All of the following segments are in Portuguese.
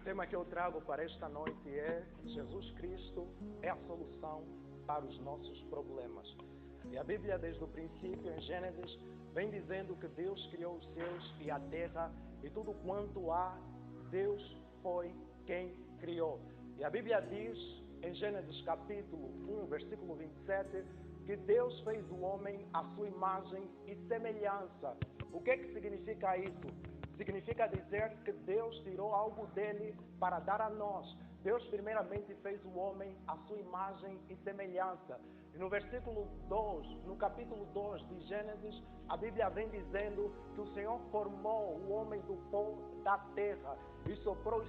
tema que eu trago para esta noite é: Jesus Cristo é a solução para os nossos problemas. E a Bíblia, desde o princípio, em Gênesis, vem dizendo que Deus criou os céus e a terra, e tudo quanto há, Deus foi quem criou. E a Bíblia diz, em Gênesis capítulo 1, versículo 27, que Deus fez o homem à sua imagem e semelhança. O que significa isso? Significa dizer que Deus tirou algo dele para dar a nós. Deus primeiramente fez o homem à sua imagem e semelhança. E no versículo 2, no capítulo 2 de Gênesis, a Bíblia vem dizendo que o Senhor formou o homem do pó da terra e soprou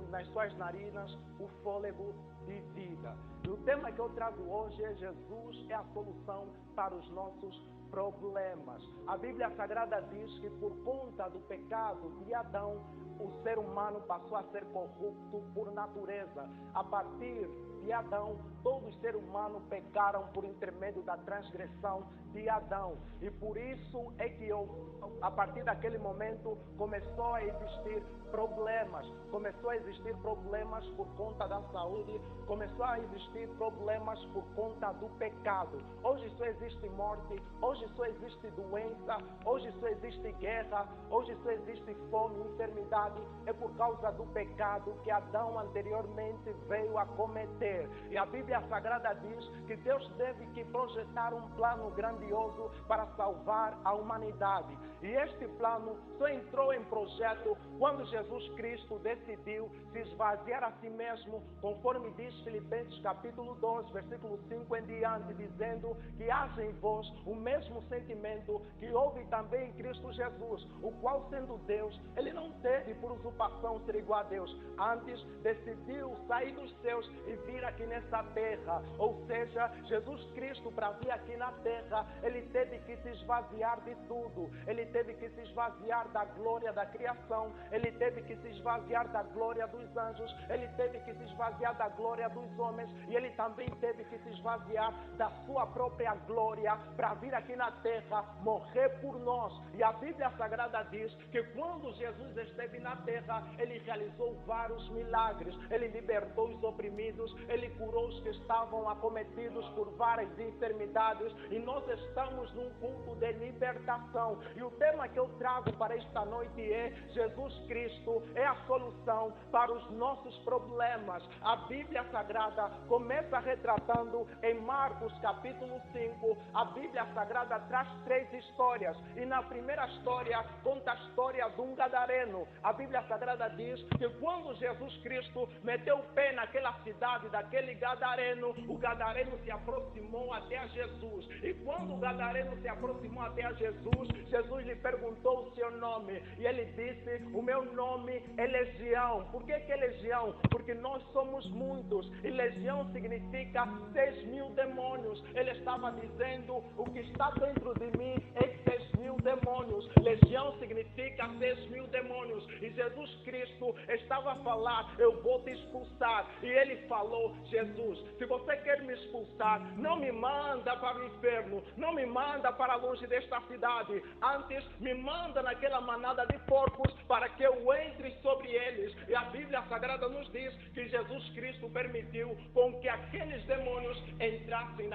nas suas narinas o fôlego de vida. E o tema que eu trago hoje é: Jesus é a solução para os nossos problemas. A Bíblia Sagrada diz que por conta do pecado de Adão, o ser humano passou a ser corrupto por natureza. A partir de Adão, todos os seres humanos pecaram por intermédio da transgressão de Adão. E por isso é que a partir daquele momento começou a existir problemas. Começou a existir problemas por conta da saúde. Começou a existir problemas por conta do pecado. Hoje só existe morte. Hoje só existe doença. Hoje só existe guerra. Hoje só existe fome e enfermidade. É por causa do pecado que Adão anteriormente veio a cometer. E a Bíblia Sagrada diz que Deus teve que projetar um plano grandioso para salvar a humanidade. E este plano só entrou em projeto quando Jesus Cristo decidiu se esvaziar a si mesmo, conforme diz Filipenses capítulo 2, versículo 5 em diante, dizendo que haja em vós o mesmo sentimento que houve também em Cristo Jesus, o qual, sendo Deus, ele não teve por usurpação ser igual a Deus. Antes decidiu sair dos céus e vir aqui nessa terra. Ou seja, Jesus Cristo, para vir aqui na terra, ele teve que se esvaziar de tudo. Ele teve que se esvaziar da glória da criação. Ele teve que se esvaziar da glória dos anjos. Ele teve que se esvaziar da glória dos homens. E ele também teve que se esvaziar da sua própria glória para vir aqui na terra morrer por nós. E a Bíblia Sagrada diz que quando Jesus esteve na terra, ele realizou vários milagres. Ele libertou os oprimidos. Ele curou os que estavam acometidos por várias enfermidades. E nós estamos num culto de libertação. E o tema que eu trago para esta noite é: Jesus Cristo é a solução para os nossos problemas. A Bíblia Sagrada começa retratando em Marcos capítulo 5. A Bíblia Sagrada traz 3 histórias. E na primeira história conta a história de um gadareno. A Bíblia Sagrada diz que quando Jesus Cristo meteu o pé naquela cidade daquele gadareno, o gadareno se aproximou até a Jesus. E quando o gadareno se aproximou até a Jesus, Jesus lhe perguntou o seu nome. E ele disse: o meu nome é Legião. Por que é Legião? Porque nós somos muitos. E Legião significa 6.000 demônios. Ele estava dizendo: o que está dentro de mim é 6.000 demônios. Legião significa 6.000 demônios. E Jesus Cristo estava a falar: eu vou te expulsar. E ele falou: Jesus, se você quer me expulsar, não me manda para o inferno, não me manda para longe desta cidade. Antes, me manda naquela manada de porcos para que eu entre sobre eles. E a Bíblia Sagrada nos diz que Jesus Cristo permitiu com que aqueles demônios entrassem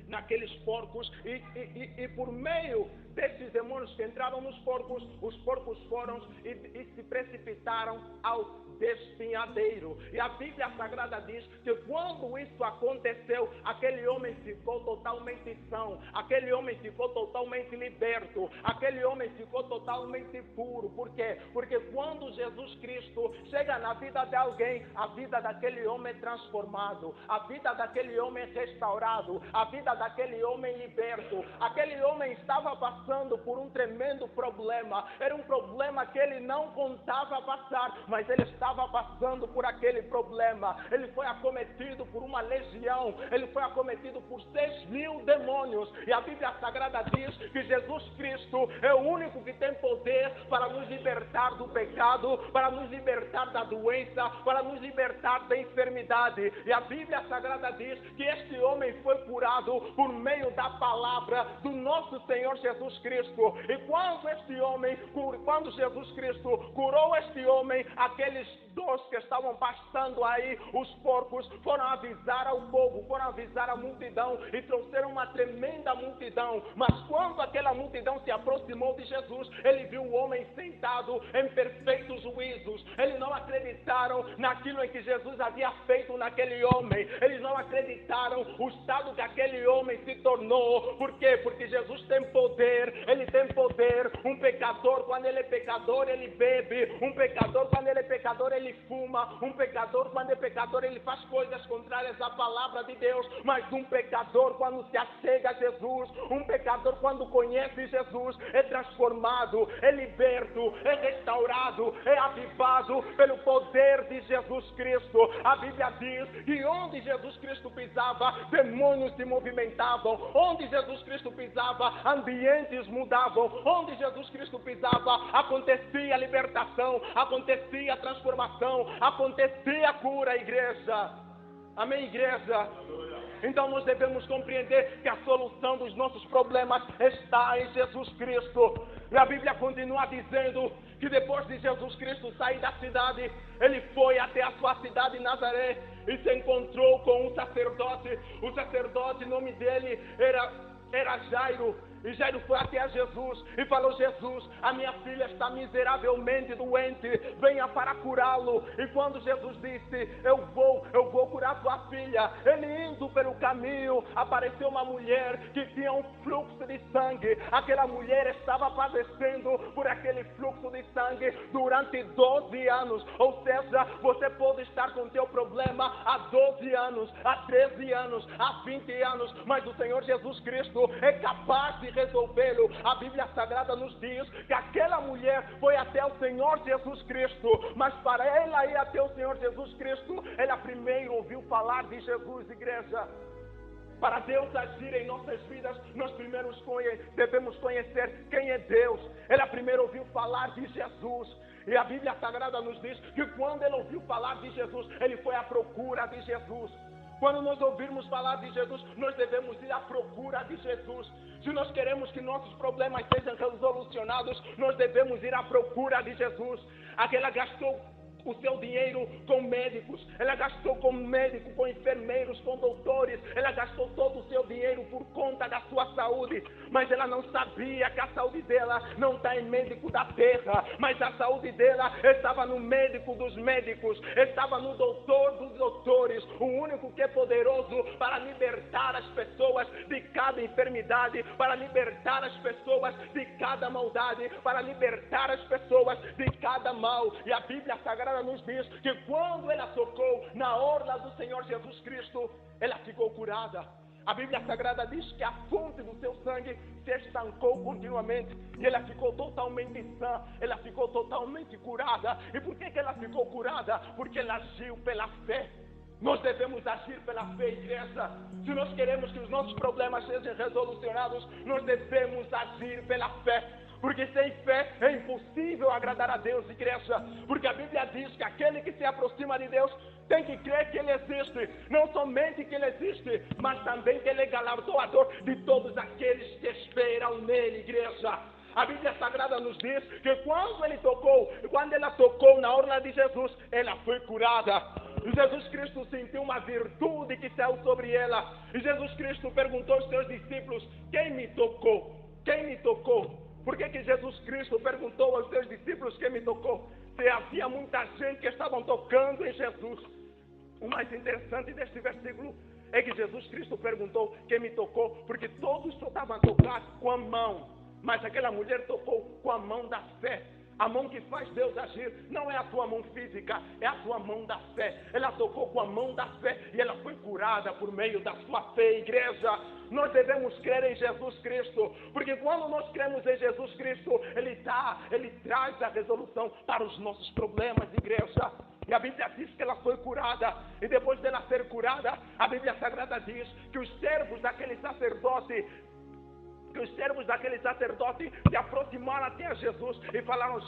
naqueles porcos e por meio desses demônios que entraram nos porcos, os porcos foram e se precipitaram ao despenhadeiro. E a Bíblia Sagrada diz que quando isso aconteceu, aquele homem ficou totalmente são, aquele homem ficou totalmente liberto, aquele homem ficou totalmente puro. Por quê? Porque quando Jesus Cristo chega na vida de alguém, a vida daquele homem é transformado, a vida daquele homem é restaurado, a vida daquele homem é liberto. Aquele homem estava passando por um tremendo problema, era um problema que ele não contava passar, mas ele estava passando por aquele problema. Ele foi acometido por uma legião, ele foi acometido por 6.000 demônios. E a Bíblia Sagrada diz que Jesus Cristo é o único que tem poder para nos libertar do pecado, para nos libertar da doença, para nos libertar da enfermidade. E a Bíblia Sagrada diz que este homem foi curado por meio da palavra do nosso Senhor Jesus Cristo. E quando Jesus Cristo curou este homem, aqueles pastores que estavam pastando aí os porcos foram avisar ao povo, foram avisar a multidão e trouxeram uma tremenda multidão. Mas quando aquela multidão se aproximou de Jesus, ele viu o homem sentado em perfeitos juízos. Eles não acreditaram naquilo em que Jesus havia feito naquele homem. Eles não acreditaram o estado que aquele homem se tornou. Por quê? Porque Jesus tem poder, ele tem poder. Um pecador, quando ele é pecador, ele bebe. Um pecador, quando ele é pecador, ele fuma. Um pecador, quando é pecador, ele faz coisas contrárias à palavra de Deus. Mas um pecador, quando se achega a Jesus, um pecador, quando conhece Jesus, é transformado, é liberto, é restaurado, é avivado pelo poder de Jesus Cristo. A Bíblia diz que onde Jesus Cristo pisava, demônios se movimentavam. Onde Jesus Cristo pisava, ambientes mudavam. Onde Jesus Cristo pisava, acontecia libertação, acontecia transformação, acontecia cura, igreja. Amém, igreja? Então nós devemos compreender que a solução dos nossos problemas está em Jesus Cristo. E a Bíblia continua dizendo que depois de Jesus Cristo sair da cidade, ele foi até a sua cidade Nazaré e se encontrou com um sacerdote. O sacerdote, o nome dele era Jairo. E Jairo foi até a Jesus e falou: Jesus, a minha filha está miseravelmente doente, venha para curá-lo. E quando Jesus disse: eu vou curar sua filha, ele indo pelo caminho, apareceu uma mulher que tinha um fluxo de sangue. Aquela mulher estava padecendo por aquele fluxo de sangue durante 12 anos. Ou seja, você pode estar com teu problema há 12 anos, há 13 anos, há 20 anos, mas o Senhor Jesus Cristo é capaz de resolvê-lo. A Bíblia Sagrada nos diz que aquela mulher foi até o Senhor Jesus Cristo, mas para ela ir até o Senhor Jesus Cristo, ela primeiro ouviu falar de Jesus, igreja. Para Deus agir em nossas vidas, nós primeiro devemos conhecer quem é Deus. Ela primeiro ouviu falar de Jesus. E a Bíblia Sagrada nos diz que quando ele ouviu falar de Jesus, ele foi à procura de Jesus. Quando nós ouvirmos falar de Jesus, nós devemos ir à procura de Jesus. Se nós queremos que nossos problemas sejam resolucionados, nós devemos ir à procura de Jesus. Aquela gastou o seu dinheiro com médicos, ela gastou com médicos, com enfermeiros, com doutores, ela gastou todo o seu dinheiro por conta da sua saúde, mas ela não sabia que a saúde dela não está em médico da terra, mas a saúde dela estava no médico dos médicos, estava no doutor dos doutores, o único que é poderoso para libertar as pessoas de cada enfermidade, para libertar as pessoas de cada maldade, para libertar as pessoas de cada mal. E a Bíblia Sagrada nos diz que quando ela tocou na orla do Senhor Jesus Cristo, ela ficou curada. A Bíblia Sagrada diz que a fonte do seu sangue se estancou continuamente e ela ficou totalmente sã, ela ficou totalmente curada. E por que ela ficou curada? Porque ela agiu pela fé. Nós devemos agir pela fé, igreja. Se nós queremos que os nossos problemas sejam resolucionados, nós devemos agir pela fé. Porque sem fé é impossível agradar a Deus, igreja. Porque a Bíblia diz que aquele que se aproxima de Deus tem que crer que Ele existe. Não somente que Ele existe, mas também que Ele é galardoador de todos aqueles que esperam nele, igreja. A Bíblia Sagrada nos diz que quando ela tocou na orla de Jesus, ela foi curada. E Jesus Cristo sentiu uma virtude que saiu sobre ela. E Jesus Cristo perguntou aos seus discípulos: quem me tocou? Quem me tocou? Por que Jesus Cristo perguntou aos seus discípulos quem me tocou? Se havia muita gente que estavam tocando em Jesus. O mais interessante deste versículo é que Jesus Cristo perguntou quem me tocou, porque todos só estavam a tocar com a mão, mas aquela mulher tocou com a mão da fé. A mão que faz Deus agir não é a tua mão física, é a tua mão da fé. Ela tocou com a mão da fé e ela foi curada por meio da sua fé, igreja. Nós devemos crer em Jesus Cristo, porque quando nós cremos em Jesus Cristo, Ele traz a resolução para os nossos problemas, igreja. E a Bíblia diz que ela foi curada, e depois dela ser curada, a Bíblia Sagrada diz que os servos daquele sacerdote se aproximaram até Jesus e falaram: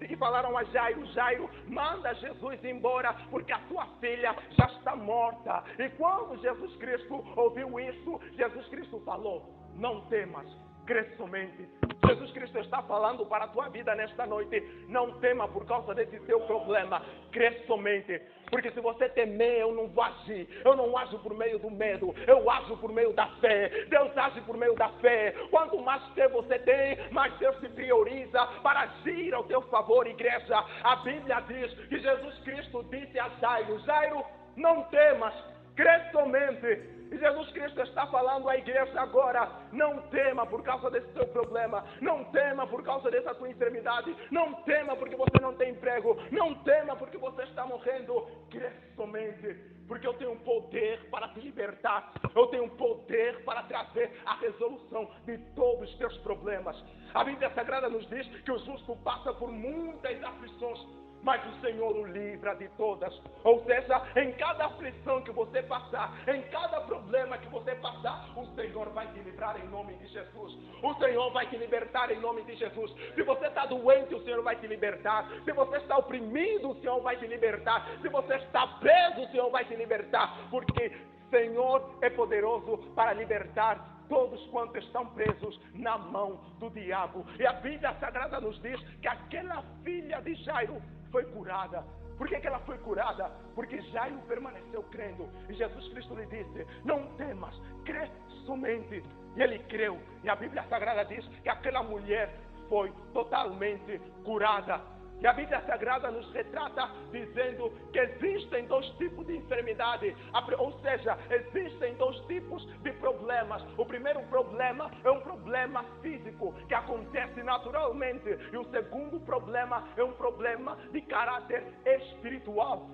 e falaram a Jairo, manda Jesus embora, porque a tua filha já está morta. E quando Jesus Cristo ouviu isso, Jesus Cristo falou: não temas, crê somente. Jesus Cristo está falando para a tua vida nesta noite. Não tema por causa desse teu problema. Crê somente. Porque se você temer, eu não vou agir. Eu não ajo por meio do medo. Eu ajo por meio da fé. Deus age por meio da fé. Quanto mais fé você tem, mais Deus se prioriza para agir ao teu favor, igreja. A Bíblia diz que Jesus Cristo disse a Jairo: Jairo, não temas, crê somente. E Jesus Cristo está falando à igreja agora: não tema por causa desse seu problema, não tema por causa dessa sua enfermidade, não tema porque você não tem emprego, não tema porque você está morrendo, crê somente, porque eu tenho poder para te libertar, eu tenho poder para trazer a resolução de todos os teus problemas. A Bíblia Sagrada nos diz que o justo passa por muitas aflições, mas o Senhor o livra de todas. Ou seja, em cada aflição que você passar, em cada problema que você passar, o Senhor vai te livrar em nome de Jesus. O Senhor vai te libertar em nome de Jesus. Se você está doente, o Senhor vai te libertar. Se você está oprimido, o Senhor vai te libertar. Se você está preso, o Senhor vai te libertar. Porque o Senhor é poderoso para libertar todos quantos estão presos na mão do diabo. E a Bíblia Sagrada nos diz que aquela filha de Jairo foi curada. Por que ela foi curada? Porque Jairo permaneceu crendo. E Jesus Cristo lhe disse: não temas, crê somente. E ele creu. E a Bíblia Sagrada diz que aquela mulher foi totalmente curada. E a Bíblia Sagrada nos retrata dizendo que existem dois tipos de enfermidade. Ou seja, existem dois tipos de problemas. O primeiro problema é um problema físico que acontece naturalmente. E o segundo problema é um problema de caráter espiritual.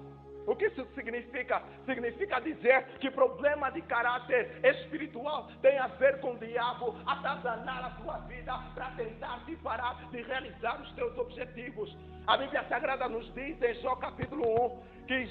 O que isso significa? Significa dizer que problema de caráter espiritual tem a ver com o diabo atazanar a tua vida para tentar te parar de realizar os teus objetivos. A Bíblia Sagrada nos diz em Jó capítulo 1 que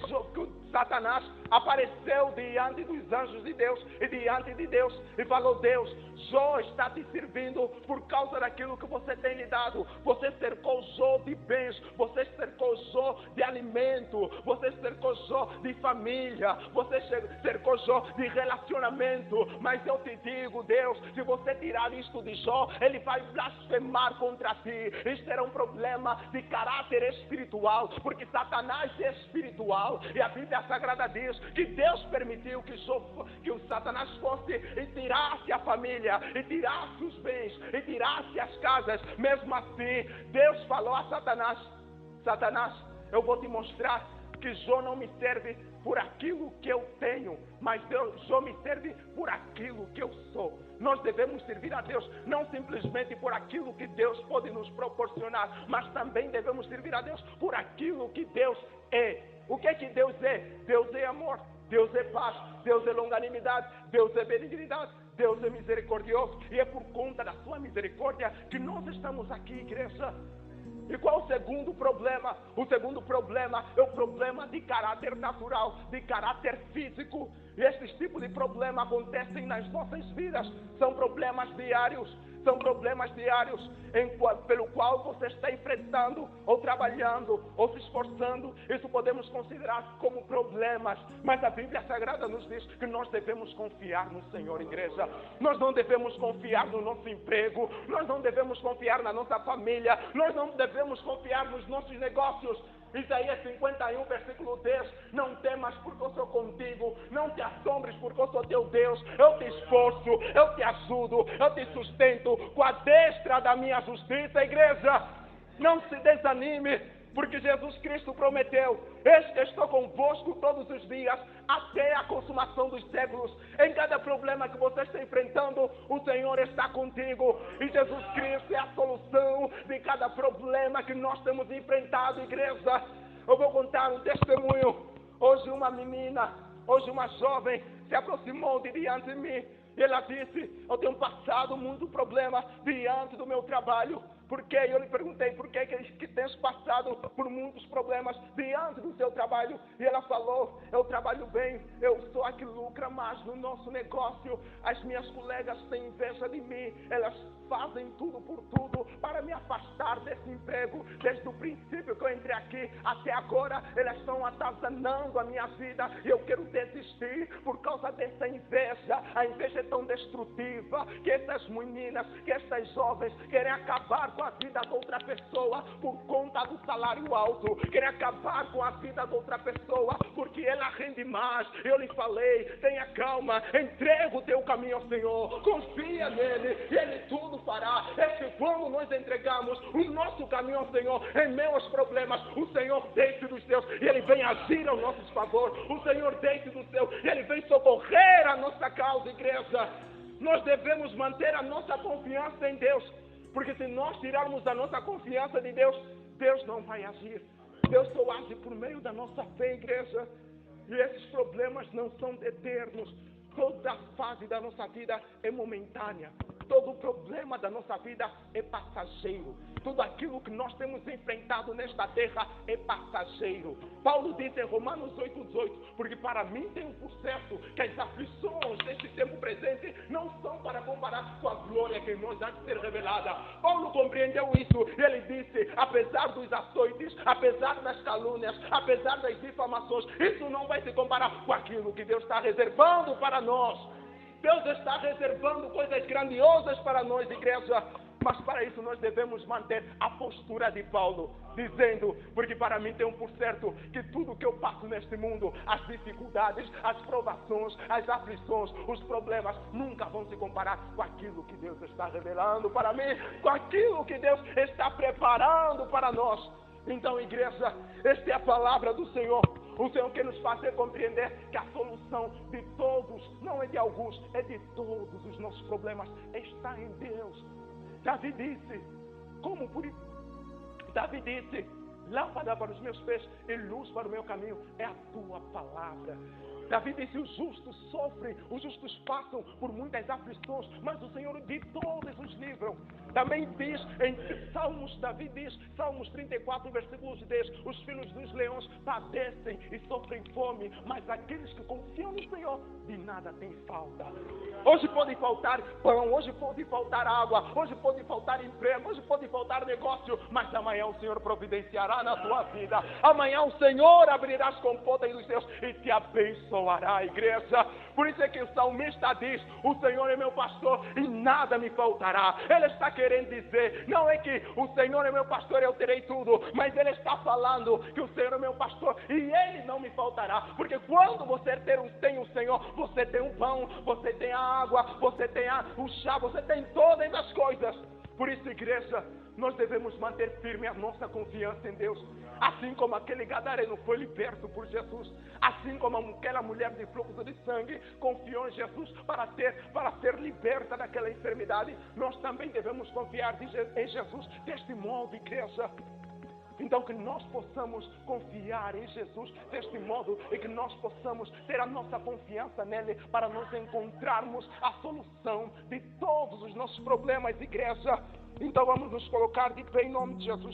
Satanás apareceu diante dos anjos de Deus e diante de Deus e falou: Deus, Jó está te servindo por causa daquilo que você tem lhe dado. Você cercou Jó de bens, você cercou Jó de alimento, você cercou Jó de família, você cercou Jó de relacionamento. Mas eu te digo, Deus, se você tirar isto de Jó, ele vai blasfemar contra ti. Isto era um problema de caráter espiritual, porque Satanás é espiritual. E a Bíblia Sagrada diz que Deus permitiu que o Satanás fosse e tirasse a família, e tirasse os bens, e tirasse as casas. Mesmo assim, Deus falou a Satanás: Satanás, eu vou te mostrar que Jó não me serve por aquilo que eu tenho, mas Jó me serve por aquilo que eu sou. Nós devemos servir a Deus não simplesmente por aquilo que Deus pode nos proporcionar, mas também devemos servir a Deus por aquilo que Deus é. O que é que Deus é? Deus é amor, Deus é paz, Deus é longanimidade, Deus é benignidade, Deus é misericordioso. E é por conta da sua misericórdia que nós estamos aqui, igreja. E qual o segundo problema? O segundo problema é o problema de caráter natural, de caráter físico. E esses tipos de problemas acontecem nas nossas vidas. São problemas diários. São problemas diários pelo qual você está enfrentando, ou trabalhando, ou se esforçando. Isso podemos considerar como problemas. Mas a Bíblia Sagrada nos diz que nós devemos confiar no Senhor, igreja. Nós não devemos confiar no nosso emprego. Nós não devemos confiar na nossa família. Nós não devemos confiar nos nossos negócios. Isaías 51, versículo 10: não temas porque eu sou contigo, não te assombres porque eu sou teu Deus, eu te esforço, eu te ajudo, eu te sustento com a destra da minha justiça. Igreja, não se desanime, porque Jesus Cristo prometeu: eis que estou convosco todos os dias, até a consumação dos séculos. Em cada problema que você está enfrentando, o Senhor está contigo. E Jesus Cristo é a solução de cada problema que nós temos enfrentado, igreja. Eu vou contar um testemunho. Hoje uma menina, hoje uma jovem, se aproximou de diante de mim. E ela disse: eu tenho passado muito problema diante do meu trabalho. Por quê? Eu lhe perguntei, por que tens passado por muitos problemas diante do seu trabalho? E ela falou, eu trabalho bem, eu sou a que lucra mais no nosso negócio. As minhas colegas têm inveja de mim, elas fazem tudo por tudo para me afastar desse emprego. Desde o princípio que eu entrei aqui até agora, elas estão atazanando a minha vida e eu quero desistir por causa dessa inveja. A inveja é tão destrutiva que essas meninas, que essas jovens querem acabar com a vida de outra pessoa por conta do salário alto, querem acabar com a vida de outra pessoa porque ela rende mais. Eu lhe falei, tenha calma, entrega o teu caminho ao Senhor, confia nele e ele tudo fará. É que quando nós entregamos o nosso caminho ao Senhor, em meio aos problemas, o Senhor desce dos céus e ele vem agir ao nosso favor. O Senhor desce do céu e ele vem socorrer a nossa causa, igreja. Nós devemos manter a nossa confiança em Deus, porque se nós tirarmos a nossa confiança de Deus, Deus não vai agir. Deus só age por meio da nossa fé, igreja. E esses problemas não são eternos. Toda fase da nossa vida é momentânea. Todo problema da nossa vida é passageiro. Tudo aquilo que nós temos enfrentado nesta terra é passageiro. Paulo disse em Romanos 8:18, porque para mim tenho por certo que as aflições deste tempo presente não são para comparar com a glória que em nós há de ser revelada. Paulo compreendeu isso e ele disse, apesar dos açoites, apesar das calúnias, apesar das difamações, isso não vai se comparar com aquilo que Deus está reservando para nós. Deus está reservando coisas grandiosas para nós, igreja. Mas para isso nós devemos manter a postura de Paulo, dizendo, porque para mim tenho por certo que tudo que eu passo neste mundo, as dificuldades, as provações, as aflições, os problemas, nunca vão se comparar com aquilo que Deus está revelando para mim, com aquilo que Deus está preparando para nós. Então, igreja, esta é a palavra do Senhor. O Senhor quer nos fazer compreender que a solução de todos, não é de alguns, é de todos os nossos problemas, está em Deus. Davi disse, Davi disse, lâmpada para os meus pés e luz para o meu caminho é a tua palavra. Davi disse, os justos sofrem, os justos passam por muitas aflições, mas o Senhor de todos os livram. Também diz em Salmos, Davi diz, Salmos 34, versículos 10, os filhos dos leões padecem e sofrem fome, mas aqueles que confiam no Senhor, de nada tem falta. Hoje pode faltar pão, hoje pode faltar água, hoje pode faltar emprego, hoje pode faltar negócio, mas amanhã o Senhor providenciará na tua vida. Amanhã o Senhor abrirá as comportas dos céus e te abençoará, igreja. Por isso é que o salmista diz, o Senhor é meu pastor e nada me faltará. Ele está querendo dizer, não é que o Senhor é meu pastor e eu terei tudo, mas ele está falando que o Senhor é meu pastor e ele não me faltará. Porque quando você tem o Senhor, você tem o pão, você tem a água, você tem o chá, você tem todas as coisas. Por isso, igreja, nós devemos manter firme a nossa confiança em Deus. Assim como aquele gadareno foi liberto por Jesus, assim como aquela mulher de fluxo de sangue confiou em Jesus para ser liberta daquela enfermidade, nós também devemos confiar em Jesus deste modo, igreja. Então que nós possamos confiar em Jesus deste modo e que nós possamos ter a nossa confiança nele para nós encontrarmos a solução de todos os nossos problemas, igreja. Então vamos nos colocar de pé em nome de Jesus.